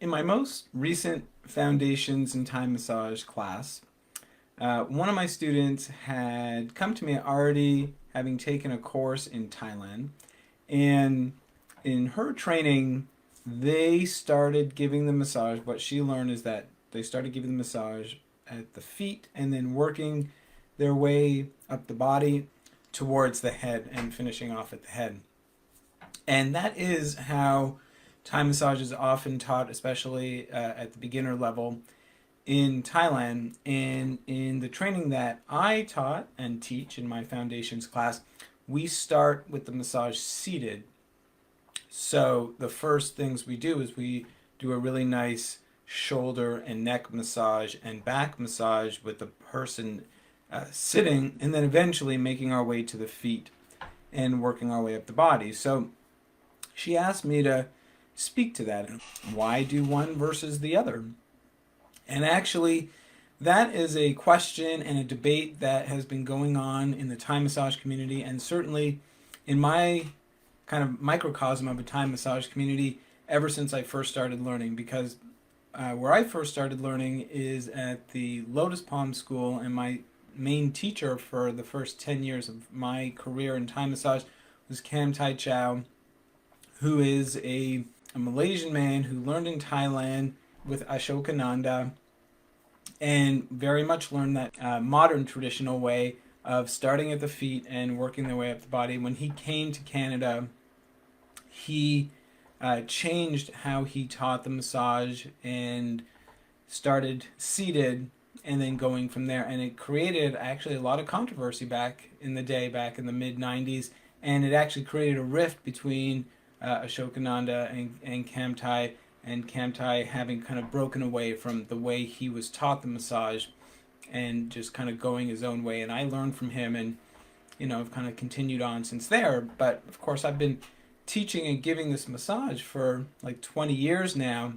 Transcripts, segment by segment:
In my most recent Foundations in Thai Massage class, one of my students had come to me already having taken a course in Thailand. And in her training, they started giving the massage. What she learned is that they started giving the massage at the feet and then working their way up the body towards the head and finishing off at the head. And that is how Thai massage is often taught, especially at the beginner level in Thailand. And in the training that I taught and teach in my foundations class, we start with the massage seated. So the first things we do is we do a really nice shoulder and neck massage and back massage with the person sitting, and then eventually making our way to the feet and working our way up the body. So she asked me to speak to that. Why do one versus the other? And actually, that is a question and a debate that has been going on in the Thai massage community, and certainly in my kind of microcosm of a Thai massage community ever since I first started learning. Because where I first started learning is at the Lotus Palm School, and my main teacher for the first 10 years of my career in Thai massage was Kam Tai Chow, who is a Malaysian man who learned in Thailand with Ashokananda and very much learned that modern traditional way of starting at the feet and working their way up the body. When he came to Canada, he changed how he taught the massage and started seated and then going from there. And it created actually a lot of controversy back in the day, back in the mid-90s. And it actually created a rift between Ashokananda and Kam Tai having kind of broken away from the way he was taught the massage and just kind of going his own way. And I learned from him, and I've kind of continued on since there. But of course, I've been teaching and giving this massage for like 20 years now.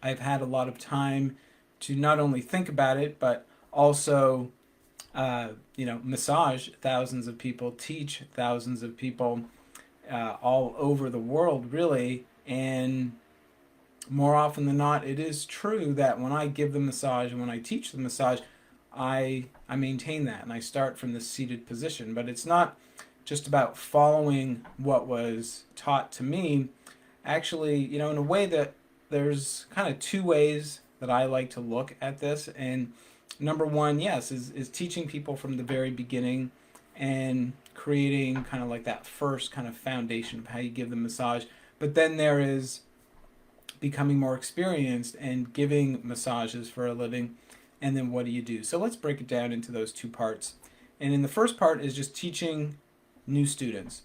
I've had a lot of time to not only think about it, but also massage thousands of people, teach thousands of people all over the world, really. And more often than not, it is true that when I give the massage and when I teach the massage, I maintain that and I start from the seated position. But it's not just about following what was taught to me. Actually, in a way that there's kind of two ways that I like to look at this. And number one, yes, is teaching people from the very beginning and creating kind of like that first kind of foundation of how you give the massage. But then there is becoming more experienced and giving massages for a living. And then what do you do? So let's break it down into those two parts. And in the first part is just teaching new students.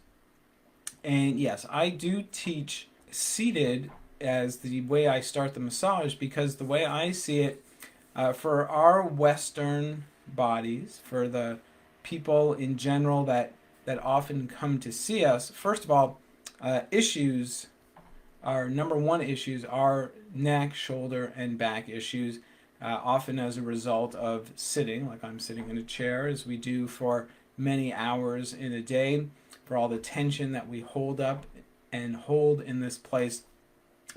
And yes, I do teach seated as the way I start the massage, because the way I see it, for our Western bodies, for the people in general that often come to see us, first of all, our number one issues are neck, shoulder, and back issues, often as a result of sitting, like I'm sitting in a chair, as we do for many hours in a day, for all the tension that we hold up and hold in this place.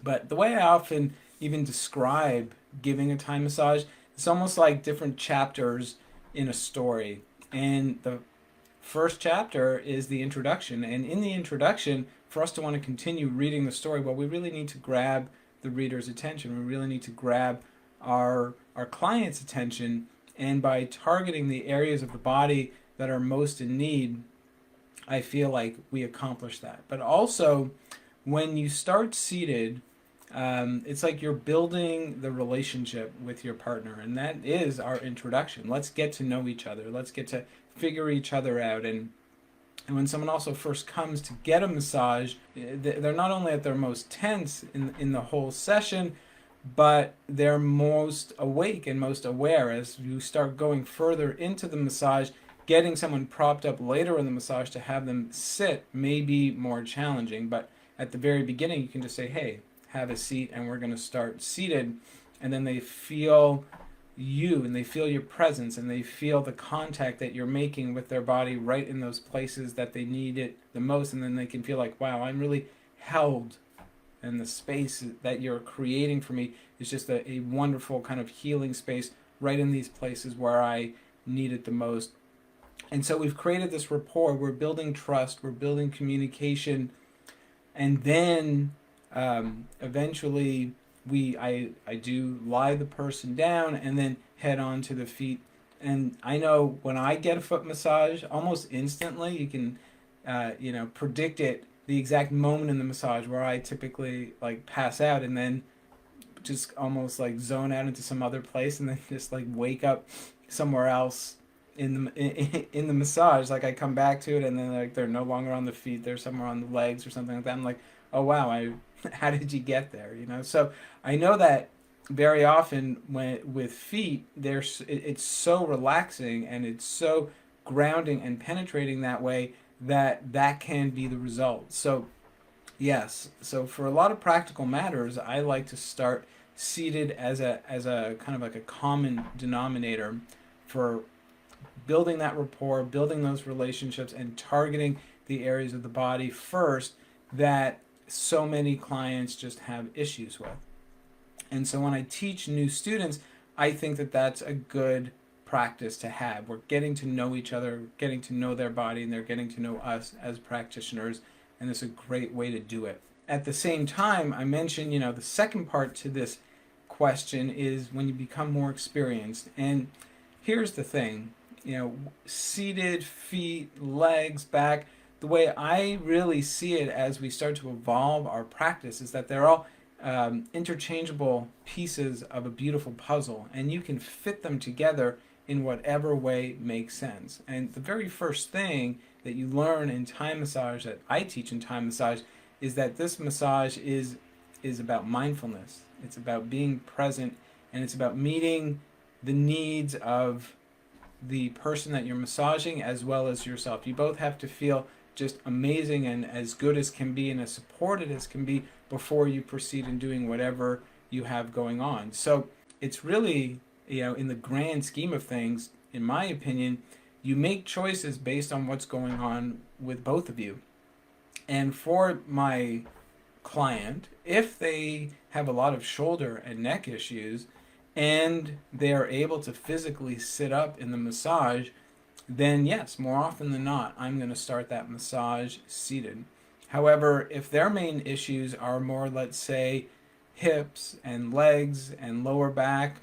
But the way I often even describe giving a Thai massage, it's almost like different chapters in a story. And the first chapter is the introduction. And in the introduction, for us to want to continue reading the story, well, we really need to grab the reader's attention. We really need to grab our client's attention. And by targeting the areas of the body that are most in need, I feel like we accomplish that. But also, when you start seated, it's like you're building the relationship with your partner, and that is our introduction. Let's get to know each other. Let's get to figure each other out. And when someone also first comes to get a massage, they're not only at their most tense in the whole session, but they're most awake and most aware. As you start going further into the massage, getting someone propped up later in the massage to have them sit may be more challenging. But at the very beginning, you can just say, hey, have a seat, and we're going to start seated. And then they feel you, and they feel your presence, and they feel the contact that you're making with their body right in those places that they need it the most. And then they can feel like, wow, I'm really held and the space that you're creating for me is just a wonderful kind of healing space right in these places where I need it the most. And so we've created this rapport. We're building trust. We're building communication, and then eventually I do lie the person down and then head on to the feet. And I know when I get a foot massage, almost instantly you can predict it, the exact moment in the massage where I typically like pass out and then just almost like zone out into some other place and then just like wake up somewhere else in the massage. Like I come back to it and then like they're no longer on the feet, they're somewhere on the legs or something like that. I'm like, oh wow, I how did you get there? So I know that very often when with feet, it's so relaxing and it's so grounding and penetrating that way that can be the result. So yes, so for a lot of practical matters, I like to start seated as a kind of like a common denominator for building that rapport, building those relationships, and targeting the areas of the body first that so many clients just have issues with. And so when I teach new students, I think that that's a good practice to have. We're getting to know each other, getting to know their body, and they're getting to know us as practitioners, and it's a great way to do it. At the same time, I mentioned, the second part to this question is when you become more experienced. And here's the thing, seated, feet, legs, back, the way I really see it as we start to evolve our practice is that they're all interchangeable pieces of a beautiful puzzle, and you can fit them together in whatever way makes sense. And the very first thing that you learn in Thai massage, that I teach in Thai massage, is that this massage is about mindfulness. It's about being present, and it's about meeting the needs of the person that you're massaging as well as yourself. You both have to feel just amazing and as good as can be and as supported as can be before you proceed in doing whatever you have going on. So it's really, in the grand scheme of things, in my opinion, you make choices based on what's going on with both of you. And for my client, if they have a lot of shoulder and neck issues and they are able to physically sit up in the massage, then yes, more often than not, I'm going to start that massage seated. However, if their main issues are more, let's say, hips and legs and lower back,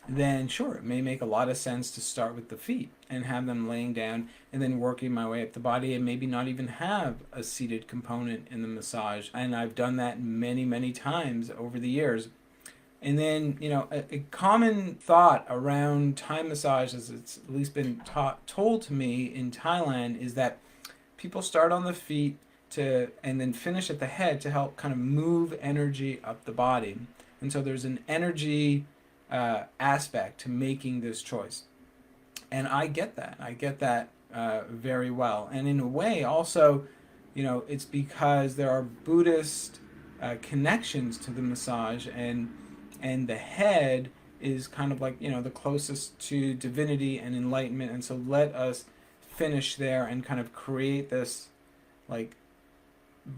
then sure, it may make a lot of sense to start with the feet and have them laying down and then working my way up the body and maybe not even have a seated component in the massage. And I've done that many, many times over the years. And then, a common thought around Thai massage, as it's at least been told to me in Thailand, is that people start on the feet and then finish at the head to help kind of move energy up the body. And so there's an energy aspect to making this choice. And I get that. I get that very well. And in a way, also, it's because there are Buddhist connections to the massage, and the head is kind of like, the closest to divinity and enlightenment. And so let us finish there and kind of create this like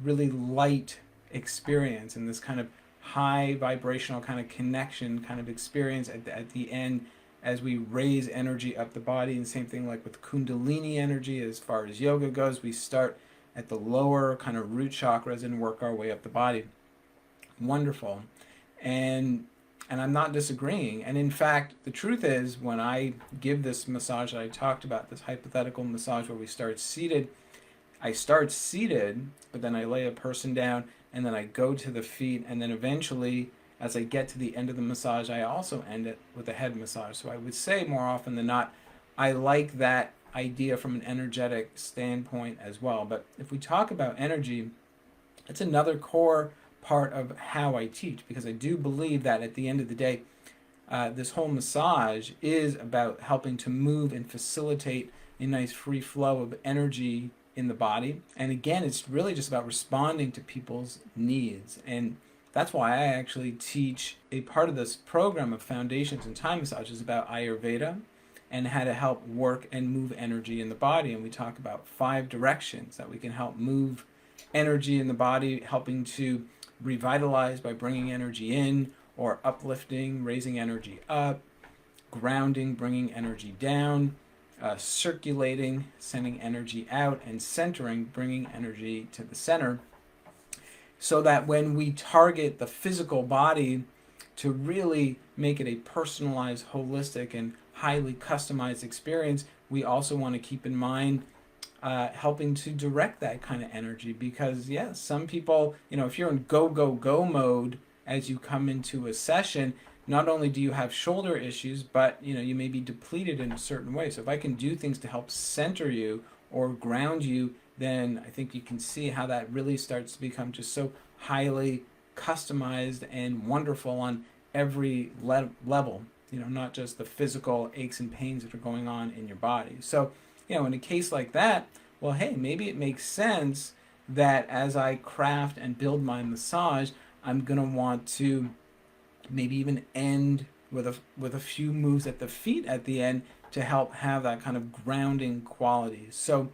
really light experience and this kind of high vibrational kind of connection kind of experience at the end as we raise energy up the body. And same thing like with Kundalini energy, as far as yoga goes, we start at the lower kind of root chakras and work our way up the body. Wonderful. And I'm not disagreeing. And in fact, the truth is, when I give this massage that I talked about, this hypothetical massage where we start seated, I start seated, but then I lay a person down, and then I go to the feet, and then eventually, as I get to the end of the massage, I also end it with a head massage. So I would say more often than not, I like that idea from an energetic standpoint as well. But if we talk about energy, it's another core part of how I teach, because I do believe that at the end of the day, this whole massage is about helping to move and facilitate a nice free flow of energy in the body. And again, it's really just about responding to people's needs. And that's why I actually teach a part of this program of Foundations in Thai Massage is about Ayurveda and how to help work and move energy in the body. And we talk about 5 directions that we can help move energy in the body, helping to revitalize by bringing energy in, or uplifting, raising energy up, grounding, bringing energy down, circulating, sending energy out, and centering, bringing energy to the center, so that when we target the physical body to really make it a personalized, holistic, and highly customized experience, we also want to keep in mind helping to direct that kind of energy. Because yes, some people, if you're in go, go, go mode as you come into a session, not only do you have shoulder issues, but you may be depleted in a certain way. So if I can do things to help center you or ground you, then I think you can see how that really starts to become just so highly customized and wonderful on every level, not just the physical aches and pains that are going on in your body. So, in a case like that, well, hey, maybe it makes sense that as I craft and build my massage, I'm going to want to maybe even end with a few moves at the feet at the end to help have that kind of grounding quality. So,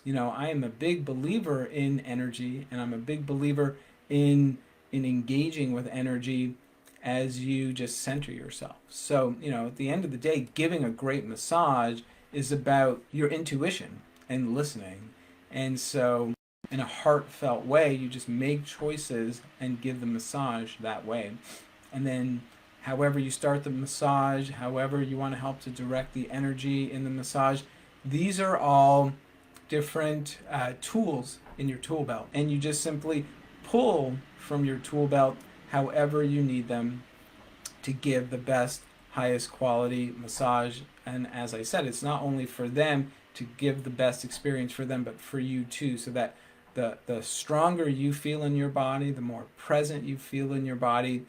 I am a big believer in energy, and I'm a big believer in engaging with energy as you just center yourself. So, at the end of the day, giving a great massage is about your intuition and listening. And so, in a heartfelt way, you just make choices and give the massage that way. And then, however you start the massage, however you want to help to direct the energy in the massage, these are all different tools in your tool belt. And you just simply pull from your tool belt however you need them to give the best, highest quality massage. And as I said, it's not only for them to give the best experience for them, but for you too, so that the stronger you feel in your body, the more present you feel in your body,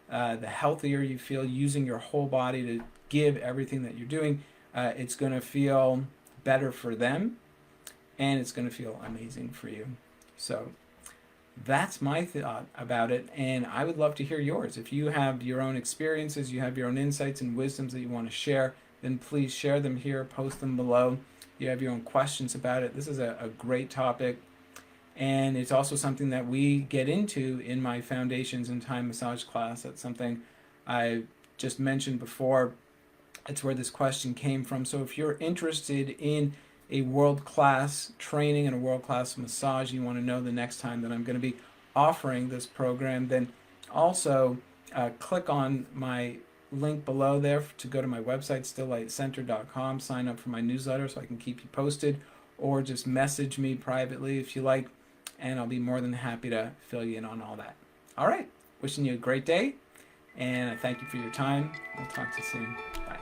the healthier you feel using your whole body to give everything that you're doing, it's going to feel better for them, and it's going to feel amazing for you. So that's my thought about it, and I would love to hear yours. If you have your own experiences, you have your own insights and wisdoms that you want to share, then please share them here, post them below. You have your own questions about it. This is a great topic, and it's also something that we get into in my Foundations in Thai Massage class. That's something I just mentioned before. It's where this question came from. So if you're interested in a world-class training and a world-class massage, you want to know the next time that I'm going to be offering this program, then also click on my link below there to go to my website, stilllightcenter.com, sign up for my newsletter so I can keep you posted, or just message me privately if you like, and I'll be more than happy to fill you in on all that. All right, wishing you a great day, and I thank you for your time. We'll talk to you soon. Bye.